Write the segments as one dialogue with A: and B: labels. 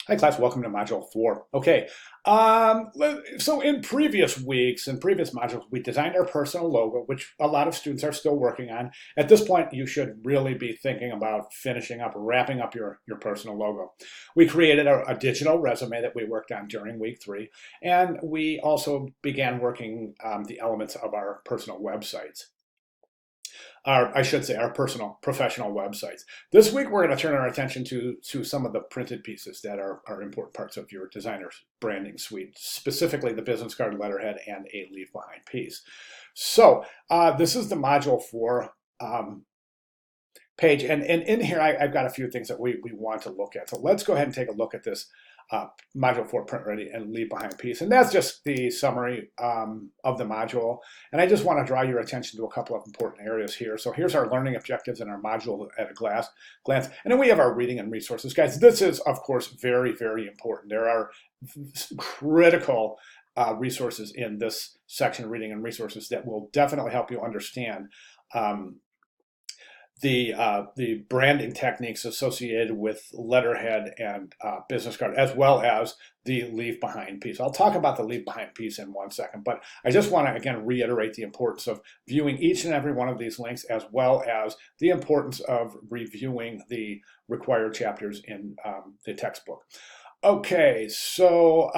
A: Hi class, welcome to Module 4. Okay, so in previous weeks, in previous modules, we designed our personal logo, which a lot of students are still working on. At this point, you should really be thinking about finishing up, wrapping up your personal logo. We created a digital resume that we worked on during week 3, and we also began working the elements of our personal websites. I should say, our personal professional websites. This week, we're going to turn our attention to some of the printed pieces that are important parts of your designer's branding suite, specifically the business card, letterhead, and a leave behind piece. So this is the module 4 page, and in here, I've got a few things that we want to look at. So let's go ahead and take a look at this module 4 print ready and leave behind piece. And that's just the summary of the module. And I just want to draw your attention to a couple of important areas here. So here's our learning objectives and our module at a glance. And then we have our reading and resources. Guys, this is, of course, very, very important. There are critical resources in this section, reading and resources, that will definitely help you understand the branding techniques associated with letterhead and business card, as well as the leave behind piece. I'll talk about the leave behind piece in 1 second, but I just want to again reiterate the importance of viewing each and every one of these links, as well as the importance of reviewing the required chapters in the textbook. Okay, so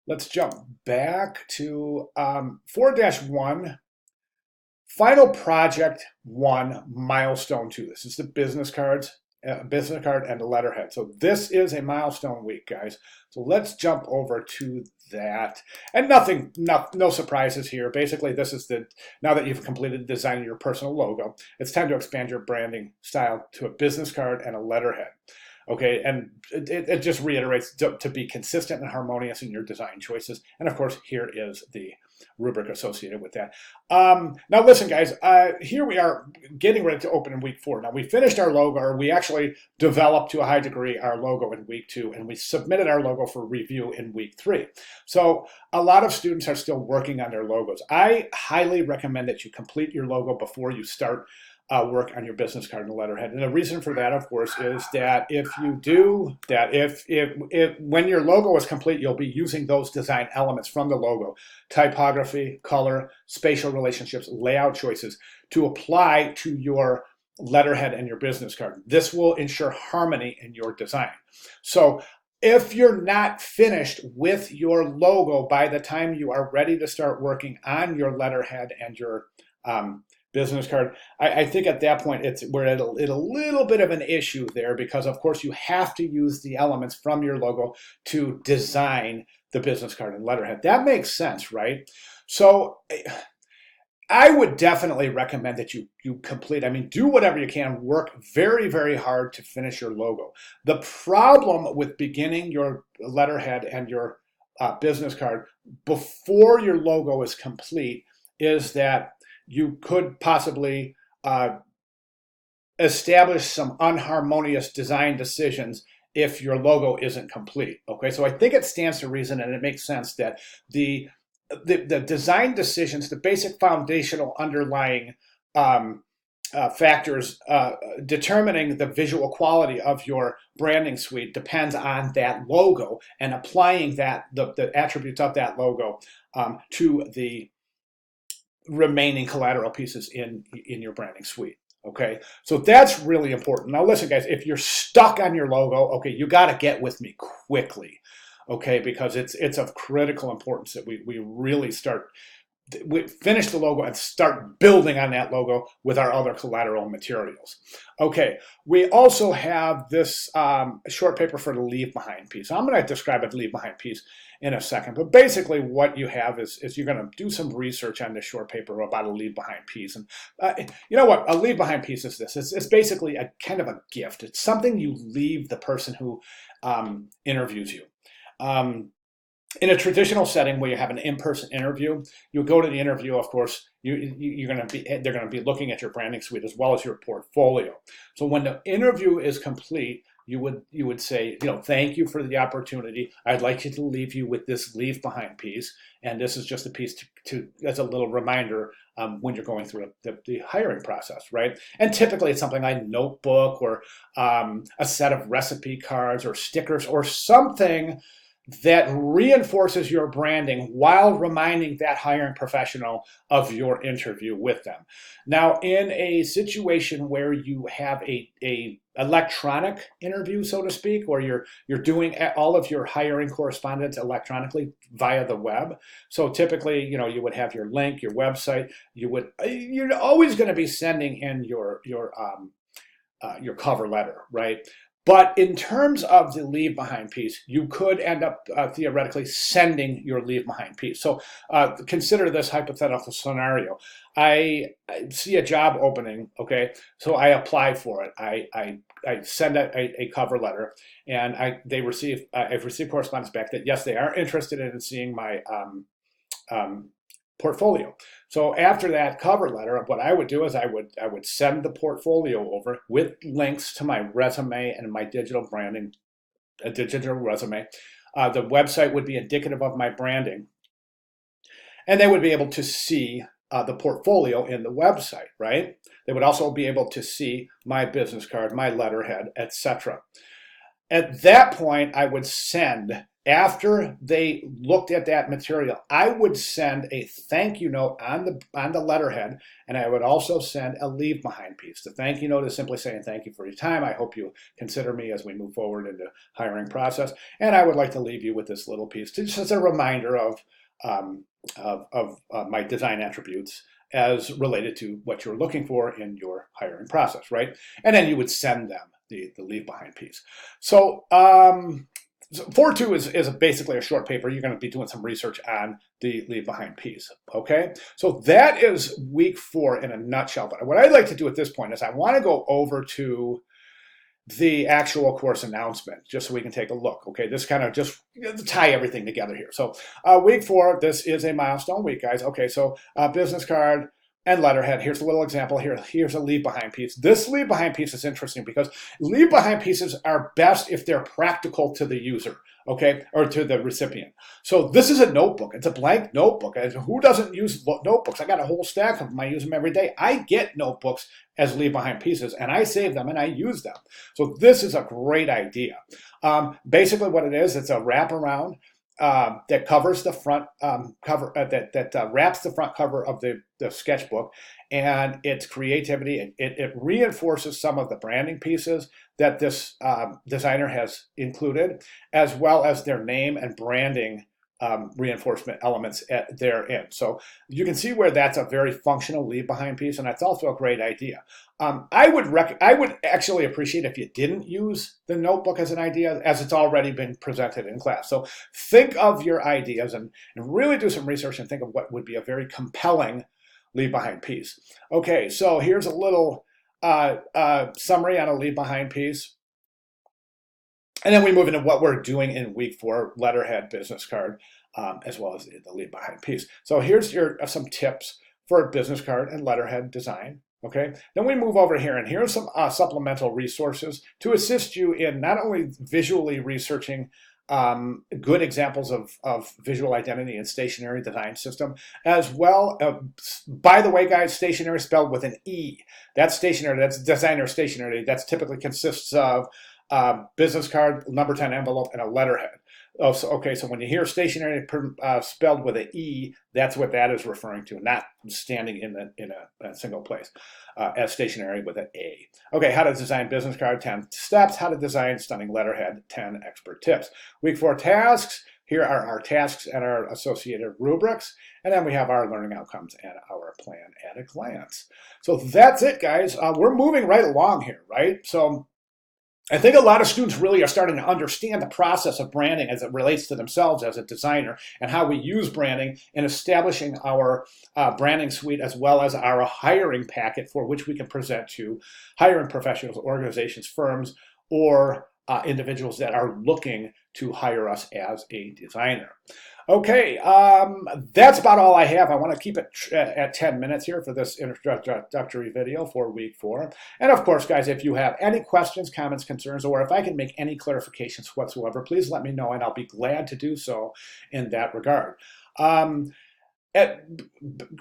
A: let's jump back to 4-1. Final project 1, milestone 2. This is the business card and the letterhead. So this is a milestone week, guys. So let's jump over to that. And no surprises here. Basically, this is now that you've completed designing your personal logo, it's time to expand your branding style to a business card and a letterhead. Okay, and it just reiterates to be consistent and harmonious in your design choices. And of course, here is the rubric associated with that. Now listen, guys, here we are getting ready to open in week 4. Now we finished our logo, or we actually developed to a high degree our logo in week 2, and we submitted our logo for review in week 3. So a lot of students are still working on their logos. I highly recommend that you complete your logo before you start work on your business card and letterhead. And the reason for that, of course, is that if you do that, if when your logo is complete, you'll be using those design elements from the logo, typography, color, spatial relationships, layout choices, to apply to your letterhead and your business card. This will ensure harmony in your design. So if you're not finished with your logo by the time you are ready to start working on your letterhead and your business card, I think at that point we're at a little bit of an issue there, because of course you have to use the elements from your logo to design the business card and letterhead. That makes sense, right? So I would definitely recommend that you complete, do whatever you can, work very, very hard to finish your logo. The problem with beginning your letterhead and your business card before your logo is complete is that you could possibly establish some unharmonious design decisions if your logo isn't complete. Okay, so I think it stands to reason, and it makes sense that the design decisions, the basic foundational underlying factors determining the visual quality of your branding suite depends on that logo, and applying the attributes of that logo to the remaining collateral pieces in your branding suite. Okay, so that's really important. Now listen, guys, if you're stuck on your logo, okay, you got to get with me quickly, okay, because it's of critical importance that we really finish the logo and start building on that logo with our other collateral materials. Okay, we also have this short paper for the leave behind piece. I'm going to describe a leave behind piece in a second, but basically what you have is you're going to do some research on this short paper about a leave behind piece. And you know what a leave behind piece is? It's basically a kind of a gift. It's something you leave the person who interviews you. In a traditional setting where you have an in-person interview, you go to the interview, of course, they're going to be looking at your branding suite as well as your portfolio. So when the interview is complete, you would say, thank you for the opportunity. I'd like you to leave you with this leave behind piece, and this is just a piece to as a little reminder when you're going through the hiring process, right? And typically it's something like a notebook or a set of recipe cards or stickers or something that reinforces your branding while reminding that hiring professional of your interview with them. Now, in a situation where you have a electronic interview, so to speak, or you're doing all of your hiring correspondence electronically via the web. So typically, you would have your link, your website. You're always going to be sending in your cover letter, right? But in terms of the leave behind piece, you could end up theoretically sending your leave behind piece. So consider this hypothetical scenario. I see a job opening, okay? So I apply for it. I send a cover letter, and I've received correspondence back that yes, they are interested in seeing my portfolio. So after that cover letter, what I would do is I would send the portfolio over with links to my resume and my digital branding, a digital resume. The website would be indicative of my branding, and they would be able to see the portfolio in the website, right? They would also be able to see my business card, my letterhead, etc. At that point, I would send, after they looked at that material, I would send a thank you note on the letterhead, and I would also send a leave behind piece. The thank you note is simply saying thank you for your time. I hope you consider me as we move forward in the hiring process, and I would like to leave you with this little piece, just as a reminder of my design attributes as related to what you're looking for in your hiring process, right? And then you would send them the leave behind piece. So 4.2 is basically a short paper. You're going to be doing some research on the leave behind piece, okay? So that is week 4 in a nutshell. But what I'd like to do at this point is I want to go over to the actual course announcement, just so we can take a look, okay? This kind of just to tie everything together here. So week 4, this is a milestone week, guys. Okay, so business card and letterhead. Here's a little example here. Here's a leave behind piece. This leave behind piece is interesting because leave behind pieces are best if they're practical to the user, okay, or to the recipient. So this is a notebook. It's a blank notebook. And who doesn't use notebooks? I got a whole stack of them. I use them every day. I get notebooks as leave behind pieces, and I save them and I use them. So this is a great idea. Basically what it is, it's a wraparound that covers the front cover, that wraps the front cover of the sketchbook, and its creativity. It reinforces some of the branding pieces that this designer has included, as well as their name and branding reinforcement elements at their end. So you can see where that's a very functional leave behind piece, and that's also a great idea. I would actually appreciate if you didn't use the notebook as an idea, as it's already been presented in class. So think of your ideas and really do some research and think of what would be a very compelling leave behind piece. Okay, so here's a little summary on a leave behind piece. And then we move into what we're doing in week 4, letterhead, business card, as well as the leave behind piece. So here's some tips for business card and letterhead design. Okay, then we move over here, and here are some supplemental resources to assist you in not only visually researching good examples of visual identity and stationery design system, as well. By the way, guys, stationery spelled with an E. That's stationery. That's designer stationery. That's typically consists of business card, number 10 envelope, and a letterhead. Oh, so, okay, so when you hear stationery spelled with an E, that's what that is referring to, not standing in a single place as stationery with an A. Okay, how to design business card, 10 steps. How to design stunning letterhead, 10 expert tips. Week 4 tasks. Here are our tasks and our associated rubrics. And then we have our learning outcomes and our plan at a glance. So that's it, guys. We're moving right along here, right? So I think a lot of students really are starting to understand the process of branding as it relates to themselves as a designer and how we use branding in establishing our branding suite, as well as our hiring packet for which we can present to hiring professionals, organizations, firms, or individuals that are looking to hire us as a designer. Okay, that's about all I have. I want to keep it at 10 minutes here for this introductory video for week 4. And of course, guys, if you have any questions, comments, concerns, or if I can make any clarifications whatsoever, please let me know, and I'll be glad to do so in that regard.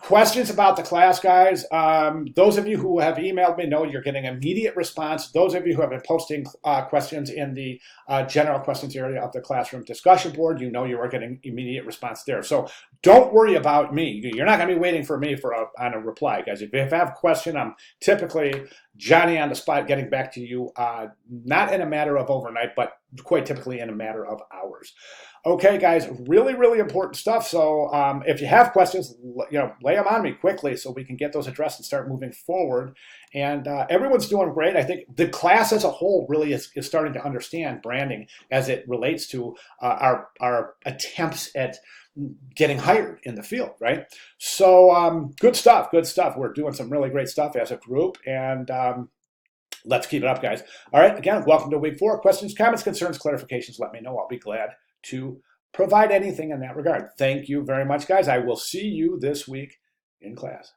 A: Questions about the class, guys, those of you who have emailed me know you're getting immediate response. Those of you who have been posting questions in the general questions area of the classroom discussion board, you know you are getting immediate response there. So don't worry about me. You're not going to be waiting for me on a reply, guys. If you have a question, I'm typically Johnny on the spot getting back to you, not in a matter of overnight, but quite typically in a matter of hours. Okay, guys, really, really important stuff. So if you have questions, lay them on me quickly so we can get those addressed and start moving forward. And everyone's doing great. I think the class as a whole really is starting to understand branding as it relates to our attempts at getting hired in the field, right? So good stuff, good stuff. We're doing some really great stuff as a group, and let's keep it up, guys. All right, again, welcome to week 4. Questions, comments, concerns, clarifications, let me know. I'll be glad to provide anything in that regard. Thank you very much, guys. I will see you this week in class.